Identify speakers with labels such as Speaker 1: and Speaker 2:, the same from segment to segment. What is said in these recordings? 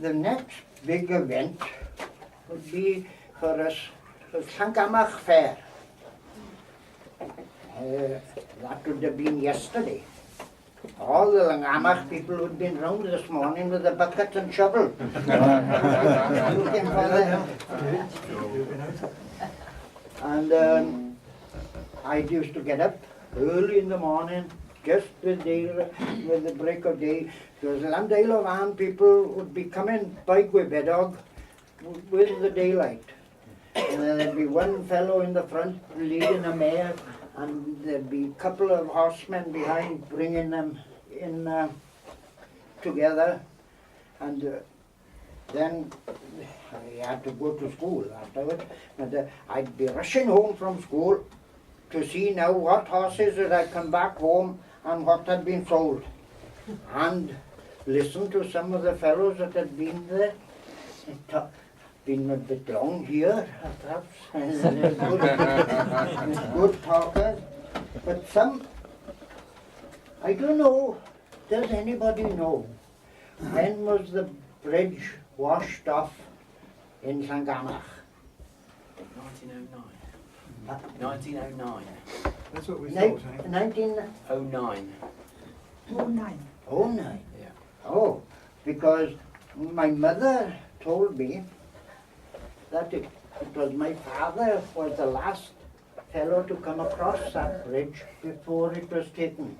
Speaker 1: the next big event would be for us the Llangammarch Fair. That would have been yesterday. All the Llangammarch people would have been round this morning with a bucket and shovel. Looking for them. And I used to get up early in the morning, just with the break of day, because Llangammarch people would be coming by Gwybedog with the daylight. And then there'd be one fellow in the front leading a mare, and there'd be a couple of horsemen behind bringing them in together. And then I had to go to school afterwards. And I'd be rushing home from school to see now what horses had I come back home and what had been sold. And listen to some of the fellows that had been there. Been a bit long here, perhaps. Good talkers. But some, I don't know, does anybody know, when was the bridge washed off in Llangammarch?
Speaker 2: 1909. 1909.
Speaker 3: That's what we thought, eh?
Speaker 2: 1909.
Speaker 4: 09.
Speaker 1: 09?
Speaker 2: Yeah.
Speaker 1: Oh, because my mother told me that it was my father was the last fellow to come across that bridge before it was taken.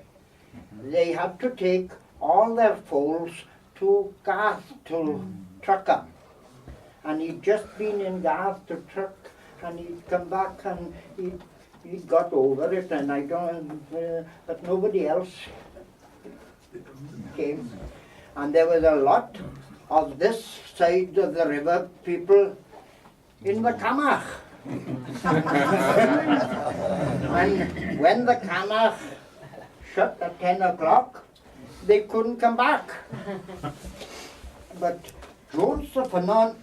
Speaker 1: They had to take all their foals to Garth to truck them. And he'd just been in Garth to truck, and he'd come back and he got over it, and I don't, but nobody else came. And there was a lot of this side of the river people in the Llangammarch. And when the Llangammarch shut at 10 o'clock, they couldn't come back. But Jones the Fanon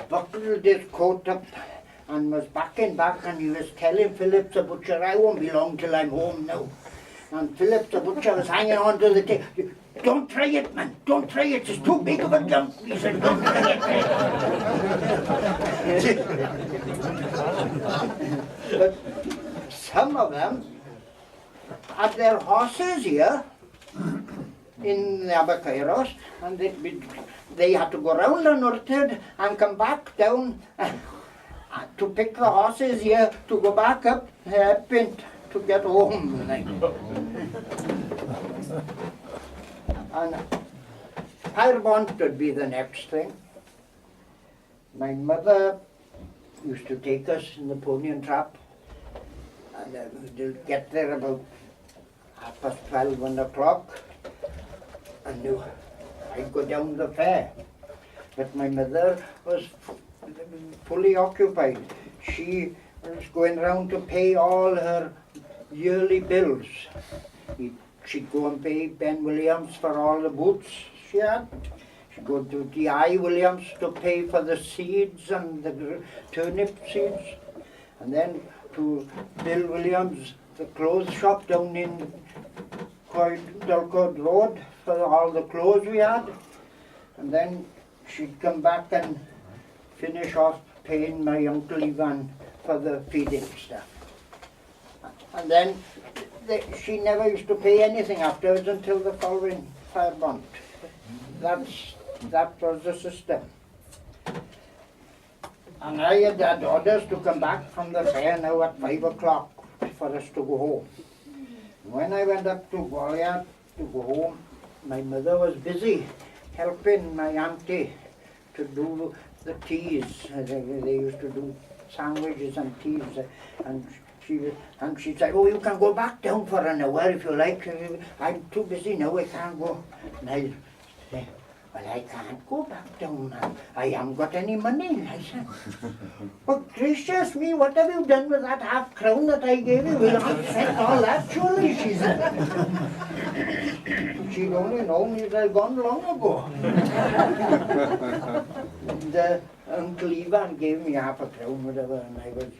Speaker 1: buckled his coat up and was backing back, and he was telling Philip the butcher, I won't be long till I'm home now. And Philip the butcher was hanging on to the tail. Don't try it, man, don't try it, it's too big of a jump. He said, don't try it. But some of them had their horses here in the Abercairos, and they had to go round the Norted and come back down to pick the horses here to go back up Pint to get home. And Firebont would be the next thing. My mother used to take us in the pony and trap, and we'd get there about 12:30, 1 o'clock, and I'd go down the fair. But my mother was fully occupied. She was going round to pay all her yearly bills. She'd go and pay Ben Williams for all the boots she had. She'd go to D.I. Williams to pay for the seeds and the turnip seeds. And then to Bill Williams, the clothes shop down in Dulcourt Road for all the clothes we had. And then she'd come back and finish off paying my Uncle Ivan for the feeding stuff. And then she never used to pay anything afterwards until the following Firebont. That was the system. And I had orders to come back from the fair now at 5 o'clock for us to go home. When I went up to Gwalior to go home, my mother was busy helping my auntie to do the teas. They used to do sandwiches and teas, and she said, oh, you can go back down for an hour if you like. I'm too busy now, I can't go. And I said, well, I can't go back down now. I haven't got any money. I said, but gracious me, what have you done with that half-crown that I gave you? We'll have spent all that, surely, she said. She'd only known it had gone long ago. And Uncle Ivan gave me half a crown, whatever, and I was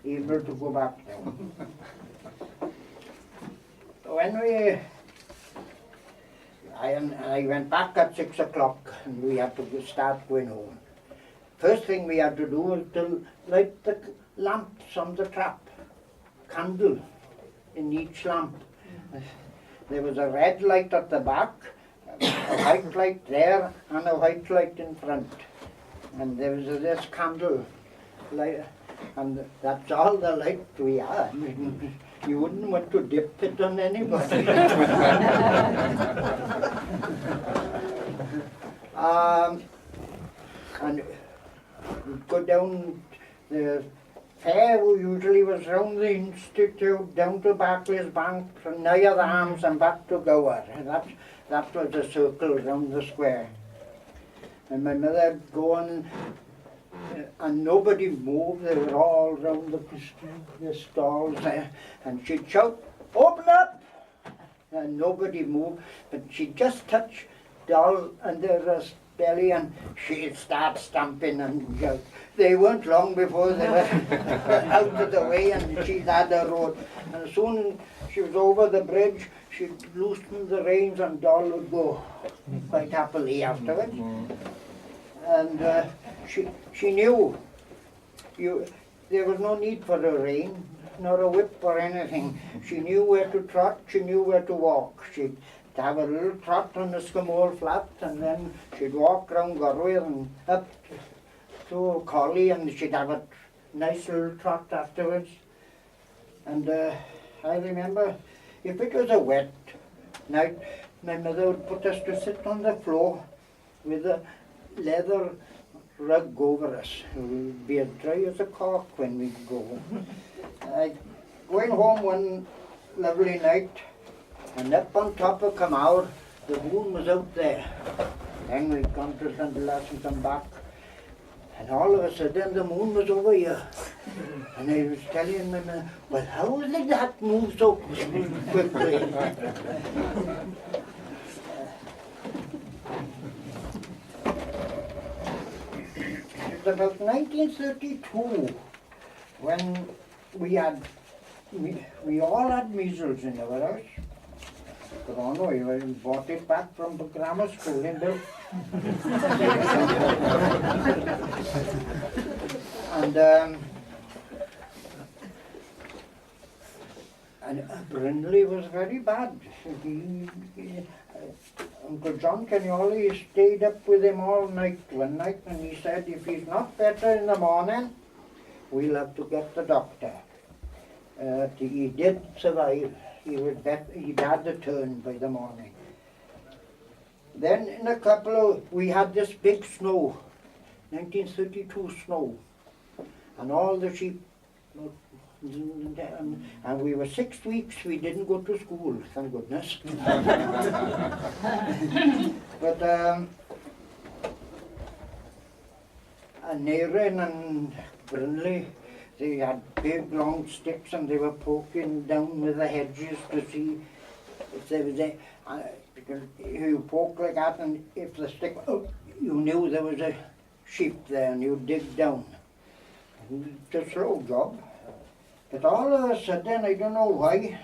Speaker 1: able to go back down. When I went back at 6 o'clock and we had to start going home. First thing we had to do was to light the lamps on the trap, candle in each lamp. There was a red light at the back, a white light there, and a white light in front. And there was this candle light, and that's all the light we had. You wouldn't want to dip it on anybody. And we'd go down, the fair usually was round the Institute, down to Barclays Bank, from near the Arms and back to Gower. That was a circle round the square. And my mother would go on, and nobody moved. They were all round the stalls there. And she'd shout, "Open up!" And nobody moved. But she'd just touch Doll under her belly and she'd start stamping and shout. They weren't long before they were out of the way and she'd had her road. And as soon as she was over the bridge, she'd loosen the reins and Doll would go quite happily afterwards. And she knew there was no need for a rein, nor a whip or anything. She knew where to trot, she knew where to walk. She'd have a little trot on the Scamore flat, and then she'd walk round Galway and up to Collie, and she'd have a nice little trot afterwards. And I remember, if it was a wet night, my mother would put us to sit on the floor with a leather rug over us. It would be as dry as a cork when we'd go home. Going home one lovely night, and up on top of Camaur, the moon was out there. Then we'd gone to St. Glass and come back, and all of a sudden the moon was over here. And I was telling my mother, well, how did that move so quickly? It was about 1932 when we all had measles in our house. Corona, we bought it back from the grammar school in Bill. And Brindley was very bad. Uncle John Kenyoli stayed up with him all night one night, and he said if he's not better in the morning, we'll have to get the doctor. He did survive. He was better. He'd had the turn by the morning. Then in a we had this big snow, 1932 snow, and all the sheep, and we were 6 weeks, we didn't go to school, thank goodness. But Nairin and Brindley, they had big long sticks and they were poking down with the hedges to see if there was a, because you poke like that and if the stick, you knew there was a sheep there and you dig down. It's a slow job. But all of a sudden, I don't know why,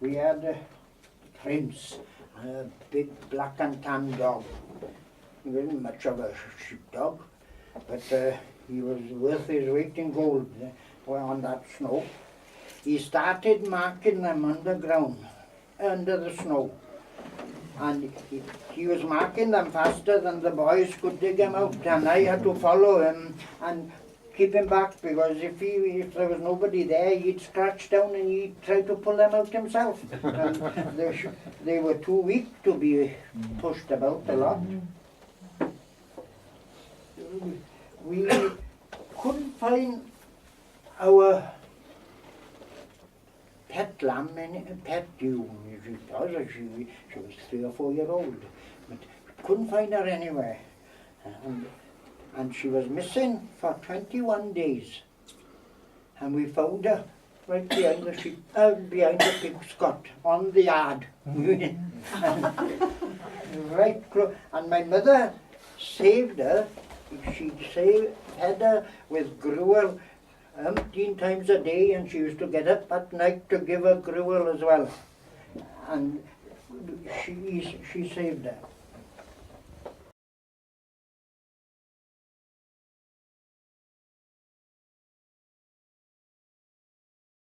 Speaker 1: we had a Prince, a big black and tan dog. He wasn't much of a sheepdog, but he was worth his weight in gold on that snow. He started marking them underground, under the snow. And he was marking them faster than the boys could dig him out, and I had to follow him and keep him back, because if there was nobody there, he'd scratch down and he'd try to pull them out himself. And they were too weak to be pushed about a lot. We couldn't find our pet lamb, pet ewe. She was 3 or 4 years old, but couldn't find her anywhere. And she was missing for 21 days. And we found her right behind the sheep, behind the pig scot, on the yard. Right close. And my mother saved her. She'd fed her with gruel 18 times a day, and she used to get up at night to give her gruel as well. And she saved that.